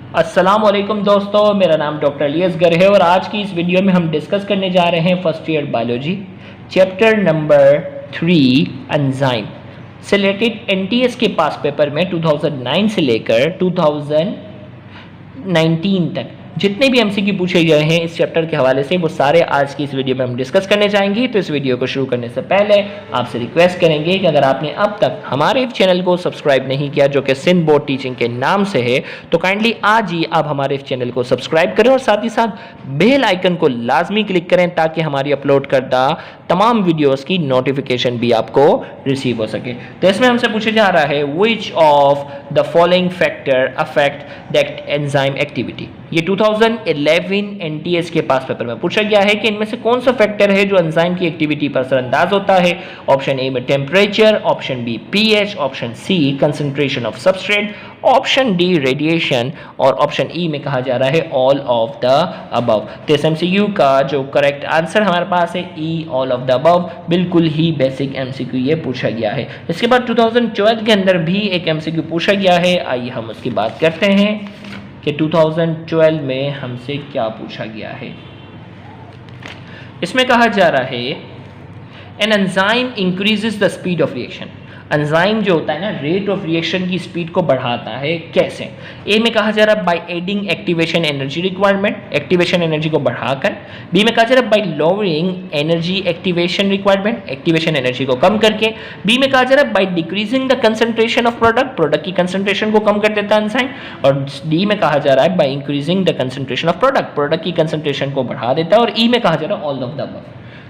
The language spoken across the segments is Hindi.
अस्सलाम वालेकुम दोस्तों, मेरा नाम डॉक्टर अलियस गर है और आज की इस वीडियो में हम डिस्कस करने जा रहे हैं first year biology chapter number 3 enzyme से रिलेटेड एनटीएस के पास पेपर में 2009 से लेकर 2019 तक जितने भी एमसीक्यू पूछे गए हैं इस चैप्टर के हवाले से वो सारे आज की इस वीडियो में हम डिस्कस करने जाएंगे। तो इस वीडियो को शुरू करने से पहले आपसे रिक्वेस्ट करेंगे कि अगर आपने अब तक हमारे चैनल को सब्सक्राइब नहीं किया जो कि सिंध बोर्ड टीचिंग के नाम से है तो काइंडली आज ही आप हमारे चैनल को सब्सक्राइब करें और साथ ही साथ बेल आइकन को लाजमी क्लिक करें ताकि हमारी अपलोड करदा तमाम वीडियोस की नोटिफिकेशन भी आपको रिसीव हो सके। तो इसमें हमसे पूछा जा रहा है which of the following factor affect that enzyme activity. ये 2011 एनटीएस के पास पेपर में पूछा गया है कि इनमें से कौन सा फैक्टर है जो एंजाइम की एक्टिविटी पर असरअंदाज होता है। ऑप्शन ए में temperature, option B pH, option C concentration of substrate, option D radiation और ऑप्शन ई में कहा जा रहा है ऑल ऑफ द अबव। तो इस एमसीक्यू का जो करेक्ट आंसर हमारे पास है ई ऑल ऑफ द अबव। बिल्कुल ही बेसिक एमसीक्यू ये पूछा गया है। इसके बाद 2012 के अंदर भी एक एमसीक्यू पूछा गया है, आइए हम उसकी बात करते हैं कि 2012 में हमसे क्या पूछा गया है। इसमें कहा जा रहा है an enzyme increases the speed of reaction. Enzyme जो होता है ना रेट ऑफ रिएक्शन की स्पीड को बढ़ाता है, कैसे? ए में कहा जा रहा है by adding activation energy requirement, activation energy को बढ़ाकर। बी में कहा जा रहा है bye lowering energy activation requirement, activation energy को कम करके। बी में कहा जा रहा है by decreasing the concentration of product, product की कंसंट्रेशन को कम कर देता है एंजाइम। और डी में कहा जा रहा है by increasing the concentration of product, product की कंसंट्रेशन को बढ़ा देता है। और ई में कहा जा रहा है ऑल ऑफ द अबव।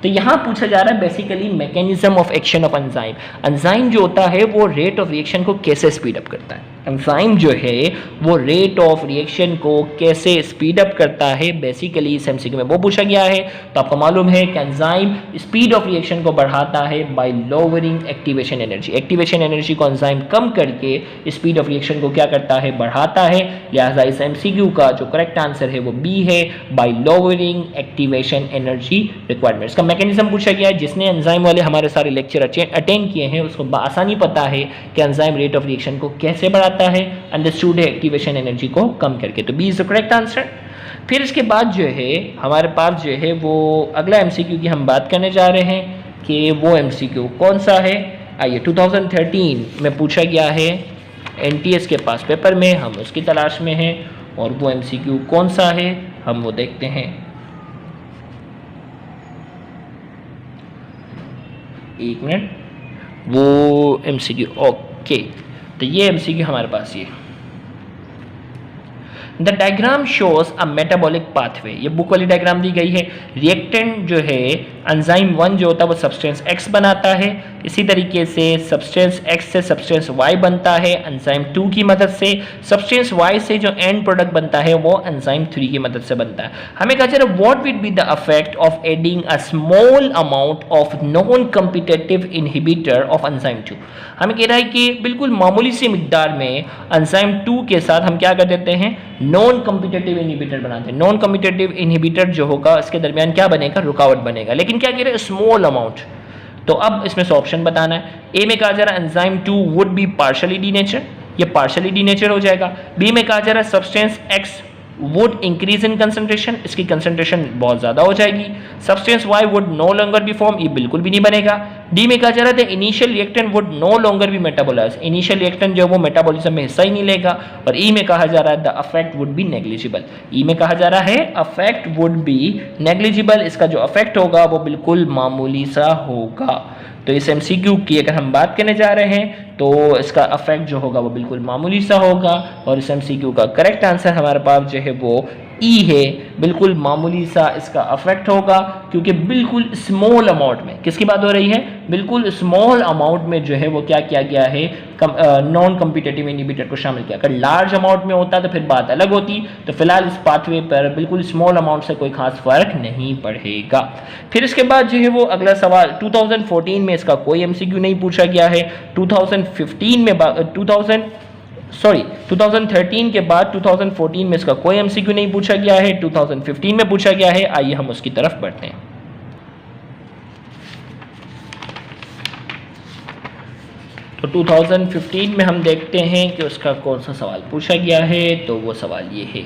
तो यहाँ पूछा जा रहा है basically mechanism of action of enzyme. Enzyme जो होता है वो रेट ऑफ रिएक्शन को कैसे स्पीड अप करता है। एंजाइम जो है वो रेट ऑफ रिएक्शन को कैसे स्पीड अप करता है, बेसिकली इस एमसीक्यू में वो पूछा गया है। तो आपको मालूम है कि एंजाइम स्पीड ऑफ रिएक्शन को बढ़ाता है bye lowering activation energy. Activation energy को एंजाइम कम करके स्पीड ऑफ रिएक्शन को क्या करता है, बढ़ाता है। लिहाजा इस एमसीक्यू का जो करेक्ट आंसर है वो बी है, bye lowering activation energy requirement. इसका मैकेनिज्म पूछा गया है। जिसने एंजाइम वाले हमारे सारे लेक्चर अटेंड किए हैं उसको आसानी पता है कि एंजाइम रेट ऑफ रिएक्शन को कैसे बढ़ाता है, अंडरस्टूड है एक्टिवेशन एनर्जी को कम करके। तो B is the correct answer. फिर इसके बाद जो है हमारे पास जो है वो अगला एमसीक्यू की हम बात करने जा रहे हैं कि वो एमसीक्यू कौन सा है। आइए 2013 में पूछा गया है एनटीएस के पास पेपर में, हम उसकी तलाश में हैं और वो एमसीक्यू कौन सा है हम वो देखते हैं। एक मिनट, वो एमसीक्यू ओके। तो ये एमसीक्यू हमारे पास ये the diagram shows a metabolic pathway. ये बुक वाली डायग्राम दी गई है। रिएक्टेंट जो है एंजाइम 1 जो होता है वो सब्सटेंस X बनाता है, इसी तरीके से सब्सटेंस X से सब्सटेंस Y बनता है एंजाइम 2 की मदद से। सब्सटेंस Y से जो एंड प्रोडक्ट बनता है वो एंजाइम 3 की मदद से बनता है। हमें कहा जा रहा है what will be the effect of adding a small amount of non competitive inhibitor of enzyme 2। हमें कह रहा है कि बिल्कुल मामूली सी मिकदार में एंजाइम 2 के साथ हम क्या कर देते हैं, नॉन कॉम्पिटिटिव इनहिबिटर बनाते हैं। नॉन कॉम्पिटिटिव इनहिबिटर जो होगा इसके दरमियान क्या बनेगा, रुकावट बनेगा। लेकिन क्या कह रहे हैं, स्मॉल अमाउंट। तो अब इसमें से ऑप्शन बताना है। ए में कहा जा रहा है enzyme 2 would be partially denature, ये पार्शियली डीनेचर हो जाएगा। बी में कहा जा रहा है substance X would increase in concentration, इसकी कंसंट्रेशन बहुत ज्यादा हो जाएगी। Substance Y would no longer B form, ये बिल्कुल भी नहीं बनेगा। डी में कहा जा रहा था initial reactant would no longer be metabolise, initial reactant जो वो मेटाबॉलिज्म में हिस्सा ही नहीं लेगा। और ई में कहा जा रहा है the affect would be negligible, ई में कहा जा रहा है अफेक्ट वुड बी नेग्लिजिबल, इसका जो अफेक्ट होगा वो बिल्कुल मामूली सा होगा। तो इस एमसीक्यू की अगर हम बात करने जा रहे हैं तो इसका अफेक्ट जो होगा वो बिल्कुल मामूली सा होगा। और इस एमसीक्यू का करेक्ट आंसर हमारे पास जो है वो ई है, बिल्कुल मामूली सा इसका अफेक्ट होगा क्योंकि बिल्कुल स्मॉल अमाउंट में, किसकी बात हो रही है, बिल्कुल स्मॉल अमाउंट में जो है वो क्या किया गया है, नॉन कॉम्पिटिटिव इनहिबिटर को शामिल किया। अगर लार्ज अमाउंट में होता तो फिर बात अलग होती। तो फिलहाल इस पाथवे पर बिल्कुल स्मॉल अमाउंट से कोई खास फर्क नहीं पड़ेगा। फिर इसके बाद जो है वो अगला सवाल 2014 में इसका कोई एमसीक्यू नहीं पूछा गया है। 2013 के बाद 2014 में इसका कोई एमसीक्यू नहीं पूछा गया है, 2015 में पूछा गया है। आइए हम उसकी तरफ बढ़ते हैं। तो 2015 में हम देखते हैं कि उसका कौन सा सवाल पूछा गया है, तो वो सवाल ये है,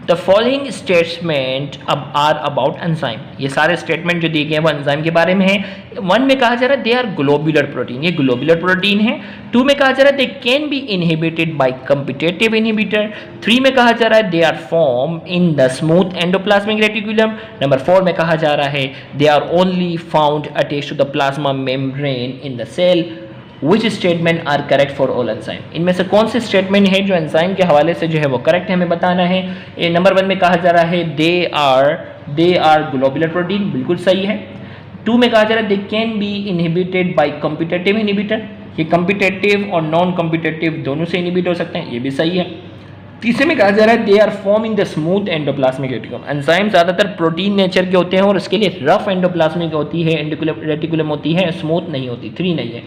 द फॉलोइंग स्टेटमेंट अब आर अबाउट एंजाइम। ये सारे स्टेटमेंट जो दिए गए हैं वो एंजाइम के बारे में है। 1 में कहा जा रहा है दे आर ग्लोबुलर प्रोटीन, ये ग्लोबुलर प्रोटीन है। 2 में कहा जा रहा है they can be inhibited by competitive inhibitor. 3 में कहा जा रहा है they are form in the smooth endoplasmic reticulum. Number 4 में कहा जा रहा है they are only found attached to the plasma membrane in the cell. Which statement are correct for all enzyme. इनमें से कौन से स्टेटमेंट है जो एंजाइम के हवाले से जो है वो करेक्ट है हमें बताना है। नंबर 1 में कहा जा रहा है दे आर ग्लोबुलर प्रोटीन, बिल्कुल सही है। 2 में कहा जा रहा है they can be inhibited by competitive inhibitor, ये कम्पिटेटिव और नॉन कम्पिटेटिव दोनों से इनहिबिट हो सकते हैं, ये भी सही है। तीसरे में कहा जा रहा है they are form in the smooth endoplasmic reticulum. Enzyme ज़्यादातर प्रोटीन नेचर के होते हैं और इसके लिए रफ एंडोप्लाज्मिक होती है, रेटिकुलम होती है, स्मूथ नहीं होती, 3 नहीं है।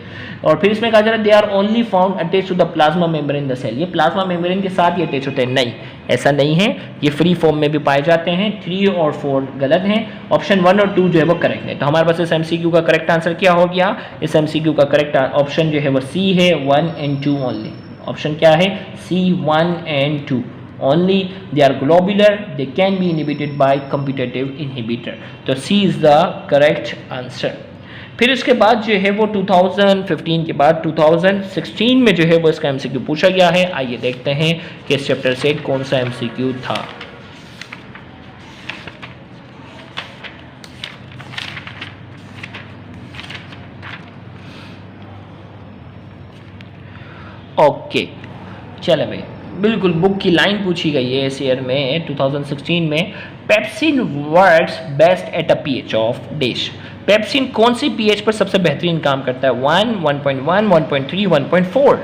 और फिर इसमें कहा जा रहा है they are only found attach to the plasma membrane the cell, ये प्लाज्मा मेम्ब्रेन के साथ ही अटैच होते हैं, नहीं ऐसा नहीं है, ये फ्री फॉर्म में भी पाए जाते हैं। 3 और 4 गलत हैं, ऑप्शन 1 और 2 जो है वो करेक्ट है। तो हमारे पास इस MCQ का करेक्ट आंसर क्या हो गया, इस MCQ का करेक्ट ऑप्शन जो है वो सी है, 1 and 2 ओनली। ऑप्शन क्या है, C 1 and 2 only, they are globular, they can be inhibited by competitive inhibitor, तो C is the correct answer। फिर इसके बाद जो है वो 2015 के बाद 2016 में जो है वो इसका MCQ पूछा गया है। आइए देखते हैं कि इस चैप्टर से कौन सा MCQ था। ओके चलो भाई, बिल्कुल बुक की लाइन पूछी गई है इस ईयर में 2016 में, pepsin works best at a pH of dash. Pepsin कौन सी पीएच पर सबसे बेहतरीन काम करता है, 1, 1.1, 1.3, 1.4।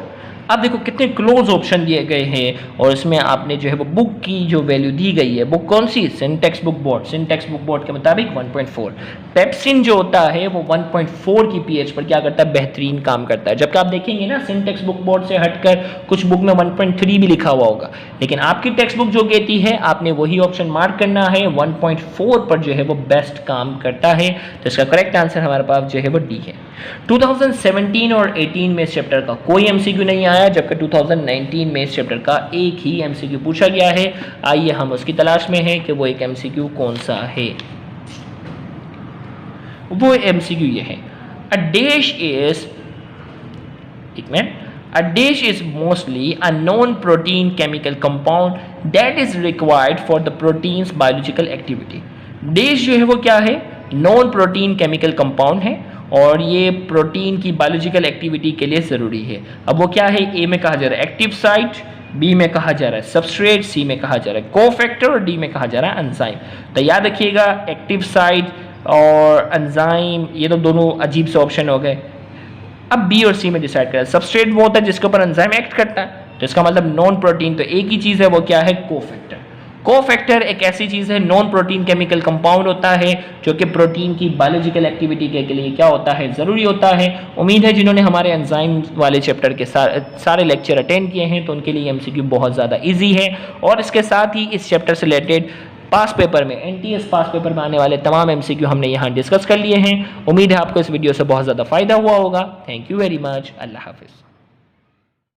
अब देखो कितने क्लोज ऑप्शन दिए गए हैं और इसमें आपने जो है वो बुक की जो वैल्यू दी गई है, बुक कौन सी, सिंटेक्स बुक बोर्ड के मुताबिक 1.4। पेप्सिन जो होता है वो 1.4 की पीएच पर क्या करता है, बेहतरीन काम करता है। जबकि आप देखेंगे ना सिंटेक्स बुक बोर्ड से हटकर कुछ बुक में 1.3 भी लिखा हुआ होगा, लेकिन आपकी टेक्स्ट बुक जो कहती है आपने वही ऑप्शन मार्क करना है, 1.4 पर जो है वो बेस्ट काम करता है। तो इसका करेक्ट आंसर हमारे पास जो है वो डी है। 2017 और 18 में इस चैप्टर का कोई MCQ नहीं आया, जबकि 2019 में इस चैप्टर का एक ही MCQ पूछा गया है। आइए हम उसकी तलाश में हैं कि वो एक MCQ कौन सा है। वो MCQ ये है, अ डैश इज, एक minute, a dash is mostly a non-protein chemical compound that is required for the protein's biological activity। dash जो है वो क्या है, नॉन प्रोटीन केमिकल कंपाउंड है और ये प्रोटीन की बायोलॉजिकल एक्टिविटी के लिए ज़रूरी है। अब वो क्या है, ए में कहा जा रहा है एक्टिव साइट, बी में कहा जा रहा है सबस्ट्रेट, सी में कहा जा रहा है कोफैक्टर और डी में कहा जा रहा है एंजाइम। तो याद रखिएगा एक्टिव साइट और एंजाइम ये तो दोनों अजीब से ऑप्शन हो गए। अब बी और सी में डिसाइड करें, सबस्ट्रेट वो होता है जिसके ऊपर एंजाइम एक्ट करता है, तो इसका मतलब नॉन प्रोटीन, तो एक ही चीज़ है वो क्या है, कोफैक्टर। कोफैक्टर एक ऐसी चीज़ है, नॉन प्रोटीन केमिकल कंपाउंड होता है जो कि प्रोटीन की बायोलॉजिकल एक्टिविटी के लिए क्या होता है, ज़रूरी होता है। उम्मीद है जिन्होंने हमारे एंजाइम वाले चैप्टर के सारे लेक्चर अटेंड किए हैं तो उनके लिए MCQ बहुत ज़्यादा ईजी है। और इसके साथ ही इस चैप्टर से रिलेटेड पास पेपर में, NTS पास पेपर में आने वाले तमाम MCQ हमने यहाँ डिस्कस कर लिए हैं। उम्मीद है आपको इस वीडियो से बहुत ज़्यादा फ़ायदा हुआ होगा। थैंक यू वेरी मच, अल्लाह हाफिज़।